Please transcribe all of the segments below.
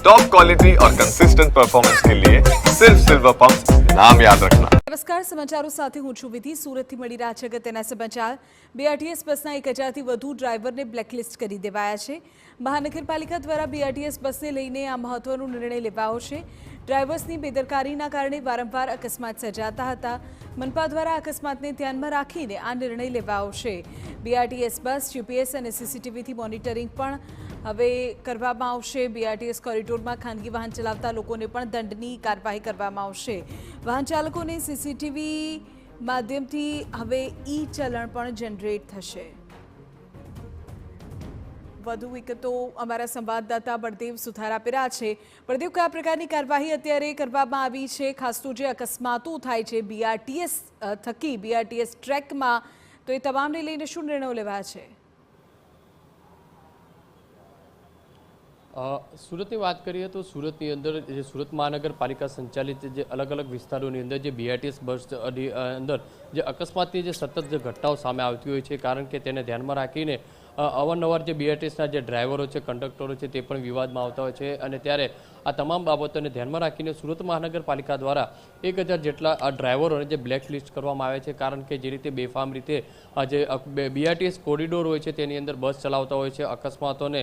Top quality और consistent performance के लिए सिर्फ सिल्वर पंप नाम याद रखना। નમસ્કાર, સમાચારો સાથે હું છું વિધિ। સુરતથી મળી રહ્યા છે અગત્યના સમાચાર। બીઆરટીએસ બસના 1000થી વધુ ડ્રાઈવરને બ્લેકલિસ્ટ કરી દેવાયા છે। મહાનગરપાલિકા દ્વારા બીઆરટીએસ બસને લઈને આ મહત્વનો નિર્ણય લેવાયો છે। ડ્રાઈવર્સની બેદરકારીના કારણે વારંવાર અકસ્માત સર્જાતા હતા। મનપા દ્વારા અકસ્માતને ધ્યાનમાં રાખીને આ નિર્ણય લેવાયો છે। બીઆરટીએસ બસ જીપીએસ અને સીસીટીવીથી મોનિટરિંગ પણ હવે કરવામાં આવશે। બીઆરટીએસ કોરિડોરમાં ખાનગી વાહન ચલાવતા લોકોને પણ દંડની કાર્યવાહી કરવામાં આવશે। વાહન ચાલકોને સીસીટીવી માધ્યમથી હવે ઈ ચલણ પણ જનરેટ થશે। વધુ વિગતો અમારા સંવાદદાતા બળદેવ સુથાર આપી રહ્યા છે। બળદેવ, કયા પ્રકારની કાર્યવાહી અત્યારે કરવામાં આવી છે? ખાસ તો જે અકસ્માતો થાય છે બીઆરટીએસ થકી બીઆરટીએસ ટ્રેકમાં, તો એ તમામને લઈને શું નિર્ણયો લેવાયા છે? સુરતની વાત કરીએ તો સુરતની અંદર જે સુરત મહાનગરપાલિકા સંચાલિત જે અલગ અલગ વિસ્તારોની અંદર જે બીઆરટીએસ બસ અંદર જે અકસ્માતની જે સતત જે ઘટનાઓ સામે આવતી હોય છે, કારણ કે તેને ધ્યાનમાં રાખીને અવારનવાર જે બીઆરટીએસના જે ડ્રાઈવરો છે, કંડક્ટરો છે, તે પણ વિવાદમાં આવતા હોય છે। અને ત્યારે આ તમામ બાબતોને ધ્યાનમાં રાખીને સુરત મહાનગરપાલિકા દ્વારા 1000 જેટલા ડ્રાઈવરોને જે બ્લેકલિસ્ટ કરવામાં આવે છે, કારણ કે જે રીતે બેફામ રીતે જે બીઆરટીએસ કોરિડોર હોય છે તેની અંદર બસ ચલાવતા હોય છે, અકસ્માતોને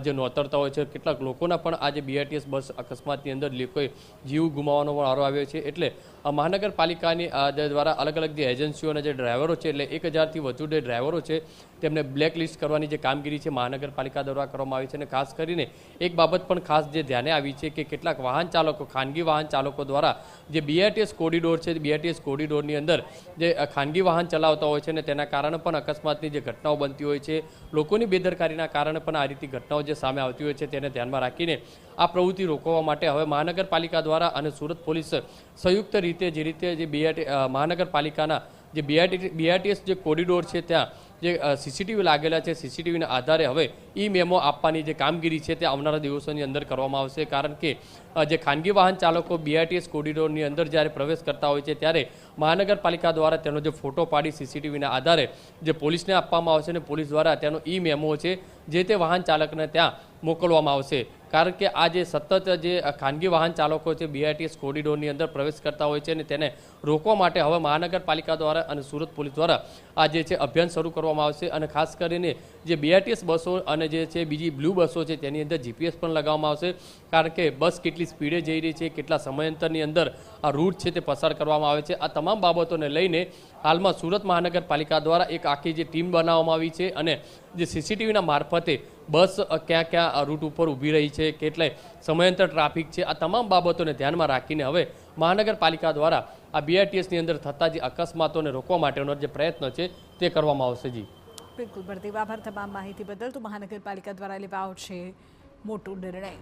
જે નોતરતા હોય છે, કેટલાક લોકોના પણ આજે બીઆરટીએસ બસ અકસ્માતની અંદર લોકોએ જીવ ગુમાવવાનો વારો આવ્યો છે। એટલે મહાનગરપાલિકાની દ્વારા અલગ અલગ જે એજન્સીઓના જે ડ્રાઈવરો છે, એટલે 1000થી વધુ જે ડ્રાઈવરો છે તેમને બ્લેકલિસ્ટ કરવાની જે કામગીરી છે મહાનગરપાલિકા દ્વારા કરવામાં આવી છે। અને ખાસ કરીને એક બાબત પણ ખાસ જે ધ્યાને આવી છે કે કેટલાક વાહન ચાલકો, ખાનગી વાહન ચાલકો દ્વારા જે બીઆરટીએસ કોરિડોર છે, બીઆરટીએસ કોરિડોરની અંદર જે ખાનગી વાહન ચલાવતા હોય છે અને તેના કારણે પણ અકસ્માતની જે ઘટનાઓ બનતી હોય છે, લોકોની બેદરકારીના કારણે પણ આ રીતની ઘટનાઓ જે સામે આવતી હોય છે તેને ધ્યાનમાં રાખીને આ પ્રવૃત્તિ રોકવા માટે હવે મહાનગરપાલિકા દ્વારા અને સુરત પોલીસ સંયુક્ત રીતે જે મહાનગરપાલિકાના જે બીઆરટીએસ જે કોરિડોર છે ત્યાં જે સીસીટીવી લાગેલા છે, સીસીટીવીના આધારે હવે ઈ મેમો આપવાની જે કામગીરી છે તે આવનારા દિવસોની અંદર કરવામાં આવશે। કારણ કે જે ખાનગી વાહન ચાલકો બીઆરટીએસ કોરિડોરની અંદર જ્યારે પ્રવેશ કરતા હોય છે ત્યારે મહાનગરપાલિકા દ્વારા તેનો જે ફોટો પાડી સીસીટીવીના આધારે જે પોલીસને આપવામાં આવશે અને પોલીસ દ્વારા તેનો ઈ મેમો છે જે તે વાહન ચાલકને ત્યાં મોકલવામાં આવશે। કારણ કે આ જે સતત જે ખાનગી વાહન ચાલકો છે બીઆરટીએસ કોરિડોરની અંદર પ્રવેશ કરતા હોય છે અને તેને રોકવા માટે હવે મહાનગરપાલિકા દ્વારા અને સુરત પોલીસ દ્વારા આ જે છે અભિયાન શરૂ કરવામાં આવશે। અને ખાસ કરીને જે બીઆરટીએસ બસો અને જે છે બીજી બ્લુ બસો છે તેની અંદર જીપીએસ પણ લગાવવામાં આવશે, કારણ કે બસ કેટલી સ્પીડે જઈ રહી છે, કેટલા સમયાંતરની અંદર આ રૂટ છે તે પસાર કરવામાં આવે છે। આ તમામ બાબતોને લઈને હાલમાં સુરત મહાનગરપાલિકા દ્વારા એક આખી જે ટીમ બનાવવામાં આવી છે અને જે સીસીટીવીના મારફતે બસ ક્યાં ક્યાં રૂટ ઉપર ઊભી રહી છે, કેટલે સમયાંતર ટ્રાફિક છે, આ તમામ બાબતોને ધ્યાનમાં રાખીને હવે મહાનગરપાલિકા દ્વારા આ બીઆરટીએસની અંદર થતા જે અકસ્માતોને રોકવા માટેનો જે પ્રયત્ન છે તે કરવામાં આવશે। જી બિલકુલ બળદેવ, આભાર તમામ માહિતી બદલ। તો મહાનગરપાલિકા દ્વારા લેવાયો છે મોટો નિર્ણય।